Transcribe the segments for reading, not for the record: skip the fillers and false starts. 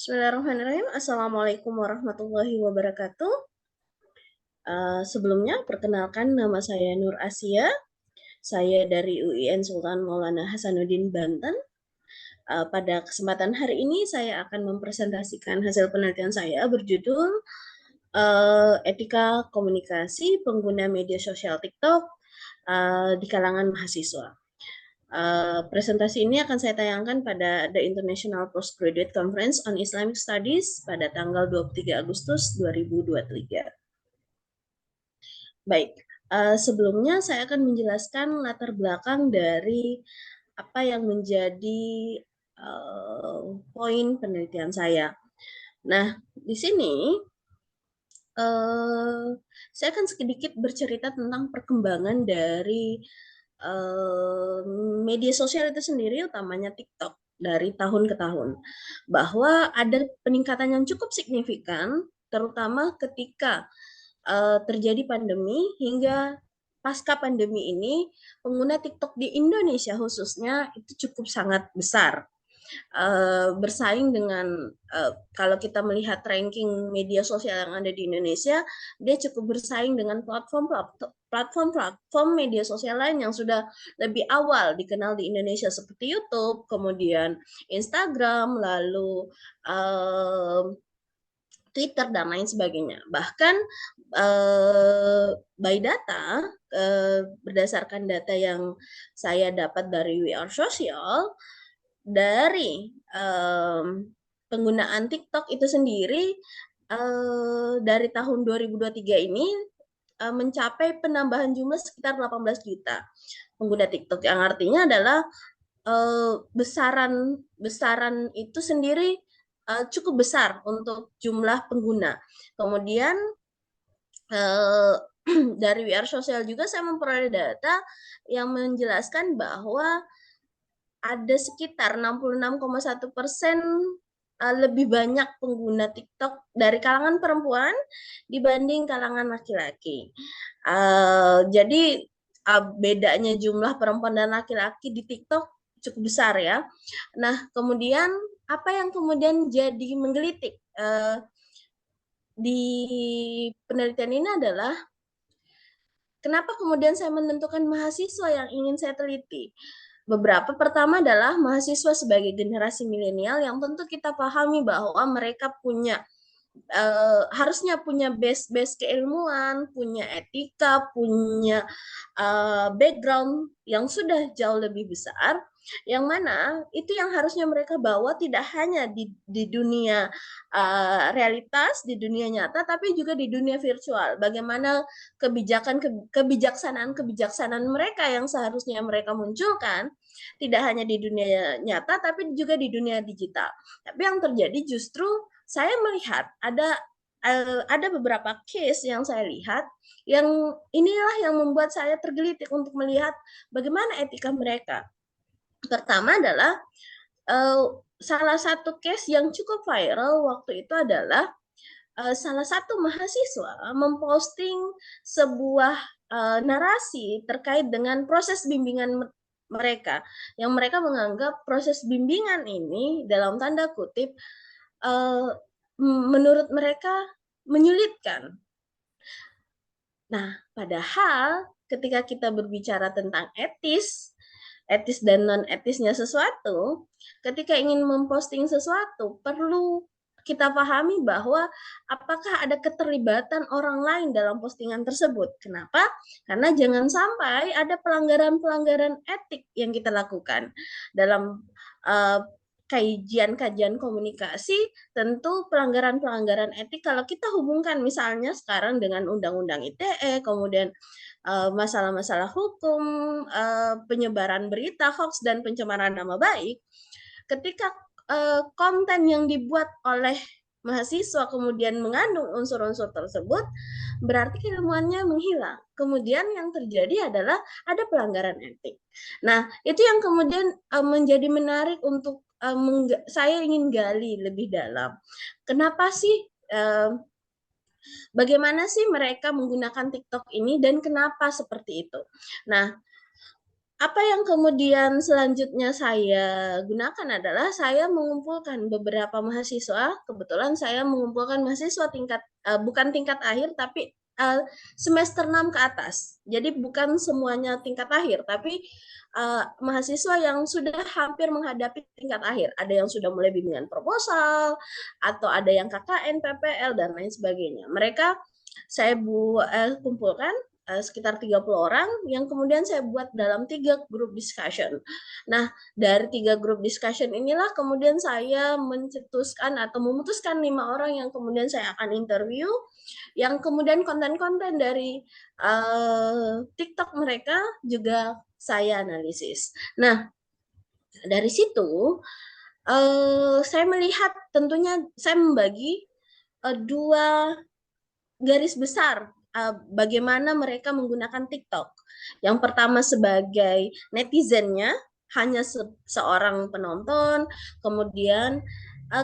Bismillahirrahmanirrahim. Assalamualaikum warahmatullahi wabarakatuh. Sebelumnya, perkenalkan nama saya Nur Asia. Saya dari UIN Sultan Maulana Hasanuddin Banten. Pada kesempatan hari ini, saya akan mempresentasikan hasil penelitian saya berjudul Etika Komunikasi Pengguna Media Sosial TikTok di kalangan mahasiswa. Presentasi ini akan saya tayangkan pada The International Postgraduate Conference on Islamic Studies pada tanggal 23 Agustus 2023. Baik, sebelumnya saya akan menjelaskan latar belakang dari apa yang menjadi poin penelitian saya. Nah, di sini saya akan sedikit bercerita tentang perkembangan dari media sosial itu sendiri, utamanya TikTok, dari tahun ke tahun. Bahwa ada peningkatan yang cukup signifikan, terutama ketika terjadi pandemi hingga pasca pandemi ini, pengguna TikTok di Indonesia khususnya itu cukup sangat besar. Bersaing dengan kalau kita melihat ranking media sosial yang ada di Indonesia, dia cukup bersaing dengan platform media sosial lain yang sudah lebih awal dikenal di Indonesia seperti YouTube, kemudian Instagram, lalu Twitter dan lain sebagainya. Bahkan by data, berdasarkan data yang saya dapat dari We Are Social, dari penggunaan TikTok itu sendiri dari tahun 2023 ini mencapai penambahan jumlah sekitar 18 juta pengguna TikTok, yang artinya adalah besaran itu sendiri cukup besar untuk jumlah pengguna. Kemudian dari We Are Social juga saya memperoleh data yang menjelaskan bahwa ada sekitar 66,1% lebih banyak pengguna TikTok dari kalangan perempuan dibanding kalangan laki-laki. Jadi bedanya jumlah perempuan dan laki-laki di TikTok cukup besar ya. Nah, kemudian apa yang kemudian jadi menggelitik di penelitian ini adalah kenapa kemudian saya menentukan mahasiswa yang ingin saya teliti. Beberapa pertama adalah mahasiswa sebagai generasi milenial yang tentu kita pahami bahwa mereka punya harusnya punya base keilmuan, punya etika, punya background yang sudah jauh lebih besar, yang mana itu yang harusnya mereka bawa tidak hanya di dunia realitas, di dunia nyata, tapi juga di dunia virtual. Bagaimana kebijaksanaan mereka yang seharusnya mereka munculkan tidak hanya di dunia nyata, tapi juga di dunia digital. Tapi yang terjadi justru saya melihat ada beberapa case yang saya lihat yang inilah yang membuat saya tergelitik untuk melihat bagaimana etika mereka. Pertama adalah salah satu case yang cukup viral waktu itu adalah salah satu mahasiswa memposting sebuah narasi terkait dengan proses bimbingan mereka, yang mereka menganggap proses bimbingan ini dalam tanda kutip menurut mereka menyulitkan. Nah, padahal ketika kita berbicara tentang etis dan non-etisnya sesuatu, ketika ingin memposting sesuatu, perlu kita pahami bahwa apakah ada keterlibatan orang lain dalam postingan tersebut. Kenapa? Karena jangan sampai ada pelanggaran-pelanggaran etik yang kita lakukan dalam kajian-kajian komunikasi. Tentu pelanggaran-pelanggaran etik kalau kita hubungkan misalnya sekarang dengan Undang-Undang ITE, kemudian masalah-masalah hukum, penyebaran berita hoax dan pencemaran nama baik, ketika konten yang dibuat oleh mahasiswa kemudian mengandung unsur-unsur tersebut, berarti keilmuannya menghilang. Kemudian yang terjadi adalah ada pelanggaran etik. Nah, itu yang kemudian menjadi menarik untuk saya ingin gali lebih dalam. Kenapa sih bagaimana sih mereka menggunakan TikTok ini dan kenapa seperti itu? Nah, Apa yang kemudian selanjutnya saya gunakan adalah saya mengumpulkan beberapa mahasiswa. Kebetulan saya mengumpulkan mahasiswa bukan tingkat akhir tapi semester 6 ke atas. Jadi bukan semuanya tingkat akhir, tapi mahasiswa yang sudah hampir menghadapi tingkat akhir. Ada yang sudah mulai bimbingan proposal, atau ada yang KKN, PPL, dan lain sebagainya. Mereka saya kumpulkan sekitar 30 orang yang kemudian saya buat dalam 3 grup discussion. Nah, dari 3 grup discussion inilah kemudian saya mencetuskan atau memutuskan 5 orang yang kemudian saya akan interview, yang kemudian konten-konten dari TikTok mereka juga saya analisis. Nah, dari situ saya melihat, tentunya saya membagi 2 garis besar bagaimana mereka menggunakan TikTok. Yang pertama sebagai netizennya, hanya seorang penonton, kemudian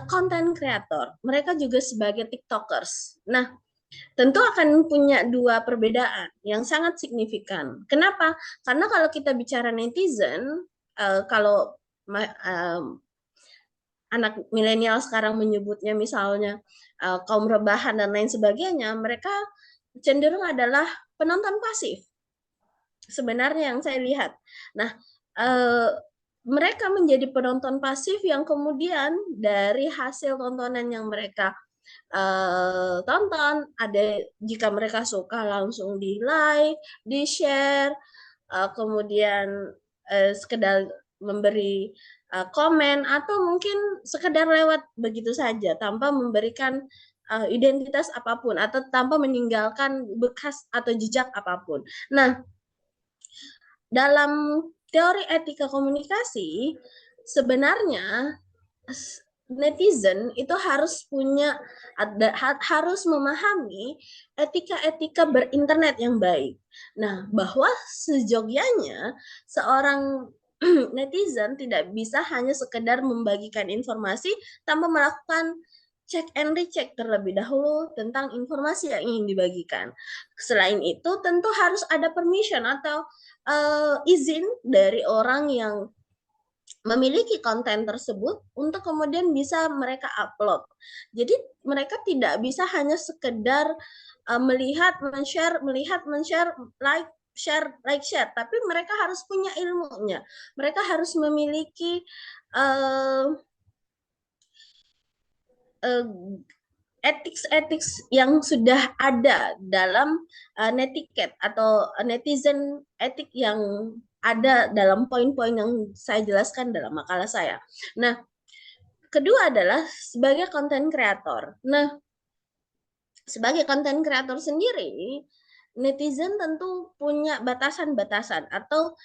konten kreator. Mereka juga sebagai TikTokers. Nah, tentu akan punya 2 perbedaan yang sangat signifikan. Kenapa? Karena kalau kita bicara netizen, kalau anak milenial sekarang menyebutnya misalnya kaum rebahan dan lain sebagainya, mereka cenderung adalah penonton pasif. Sebenarnya yang saya lihat. Nah, mereka menjadi penonton pasif yang kemudian dari hasil tontonan yang mereka tonton, ada jika mereka suka langsung di like, di share, kemudian sekedar memberi komen, atau mungkin sekedar lewat begitu saja tanpa memberikan identitas apapun atau tanpa meninggalkan bekas atau jejak apapun. Nah, dalam teori etika komunikasi sebenarnya netizen itu harus memahami etika-etika berinternet yang baik. Nah, bahwa sejogjanya seorang netizen tidak bisa hanya sekedar membagikan informasi tanpa melakukan cek and recheck terlebih dahulu tentang informasi yang ingin dibagikan. Selain itu, tentu harus ada permission atau izin dari orang yang memiliki konten tersebut untuk kemudian bisa mereka upload. Jadi mereka tidak bisa hanya sekedar melihat, men-share, like, share, tapi mereka harus punya ilmunya. Mereka harus memiliki etik yang sudah ada dalam netiquette atau netizen etik yang ada dalam poin-poin yang saya jelaskan dalam makalah saya. Nah, kedua adalah sebagai konten kreator. Nah, sebagai konten kreator sendiri, netizen tentu punya batasan-batasan, atau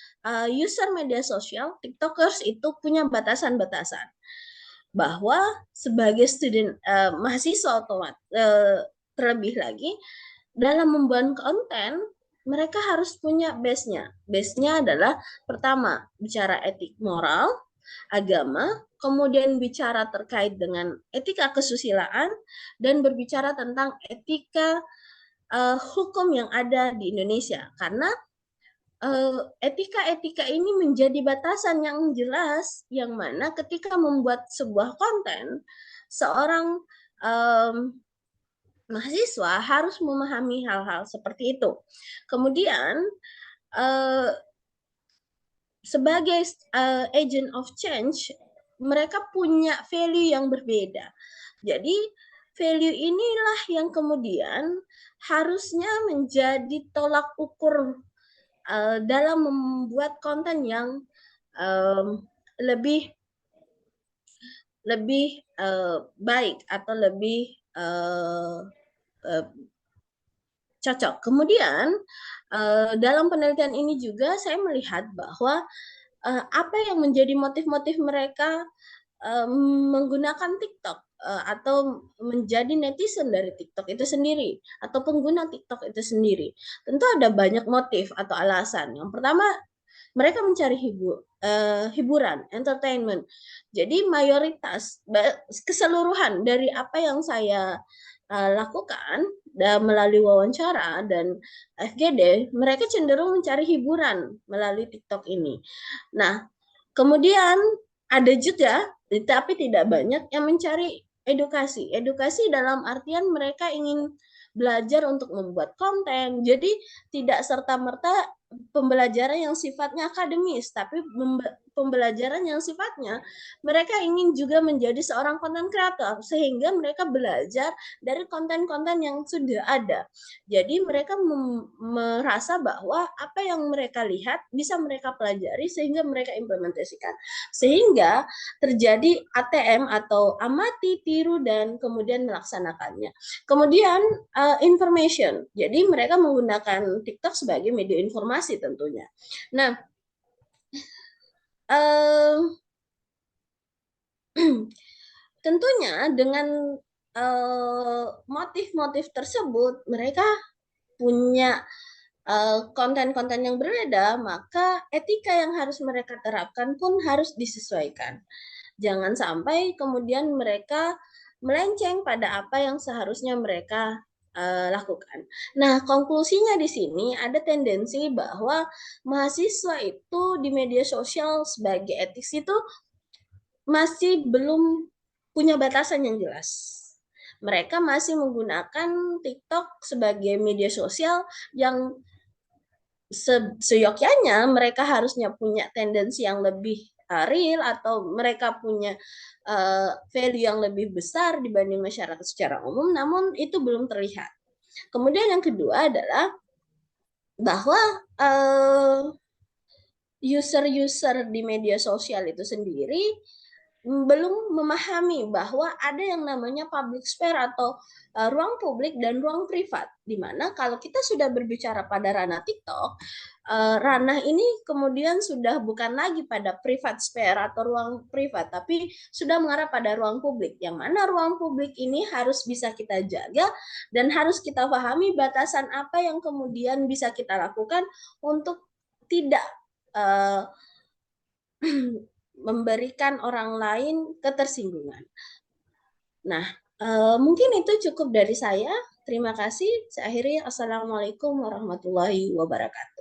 user media sosial, TikTokers itu punya batasan-batasan. Bahwa sebagai mahasiswa terlebih lagi, dalam membuat konten, mereka harus punya base-nya. Base-nya adalah pertama, bicara etik moral, agama, kemudian bicara terkait dengan etika kesusilaan, dan berbicara tentang etika hukum yang ada di Indonesia. Karena etika-etika ini menjadi batasan yang jelas, yang mana ketika membuat sebuah konten, seorang mahasiswa harus memahami hal-hal seperti itu. Kemudian sebagai agent of change, mereka punya value yang berbeda. Jadi value inilah yang kemudian harusnya menjadi tolak ukur dalam membuat konten yang lebih baik atau lebih cocok. Kemudian dalam penelitian ini juga saya melihat bahwa apa yang menjadi motif-motif mereka menggunakan TikTok atau menjadi netizen dari TikTok itu sendiri, atau pengguna TikTok itu sendiri. Tentu ada banyak motif atau alasan. Yang pertama, mereka mencari hiburan, entertainment. Jadi mayoritas, keseluruhan dari apa yang saya lakukan dan melalui wawancara dan FGD, mereka cenderung mencari hiburan melalui TikTok ini. Nah, kemudian ada juga, tapi tidak banyak yang mencari edukasi. Edukasi dalam artian mereka ingin belajar untuk membuat konten. Jadi tidak serta-merta pembelajaran yang sifatnya akademis, tapi pembelajaran yang sifatnya mereka ingin juga menjadi seorang konten kreator, sehingga mereka belajar dari konten-konten yang sudah ada. Jadi mereka merasa bahwa apa yang mereka lihat bisa mereka pelajari sehingga mereka implementasikan. Sehingga terjadi ATM atau amati, tiru, dan kemudian melaksanakannya. Kemudian information. Jadi mereka menggunakan TikTok sebagai media informasi tentunya. Nah, tentunya dengan motif-motif tersebut mereka punya konten-konten yang berbeda, maka etika yang harus mereka terapkan pun harus disesuaikan. Jangan sampai kemudian mereka melenceng pada apa yang seharusnya mereka lakukan. Nah, konklusinya di sini ada tendensi bahwa mahasiswa itu di media sosial sebagai etis itu masih belum punya batasan yang jelas. Mereka masih menggunakan TikTok sebagai media sosial yang seyogyanya mereka harusnya punya tendensi yang lebih real atau mereka punya value yang lebih besar dibanding masyarakat secara umum, namun itu belum terlihat. Kemudian yang kedua adalah bahwa user-user di media sosial itu sendiri belum memahami bahwa ada yang namanya public sphere atau ruang publik dan ruang privat, di mana kalau kita sudah berbicara pada ranah TikTok, ranah ini kemudian sudah bukan lagi pada privat sphere atau ruang privat, tapi sudah mengarah pada ruang publik, yang mana ruang publik ini harus bisa kita jaga dan harus kita pahami batasan apa yang kemudian bisa kita lakukan untuk tidak memberikan orang lain ketersinggungan. Nah, mungkin itu cukup dari saya. Terima kasih. Saya akhiri. Assalamualaikum warahmatullahi wabarakatuh.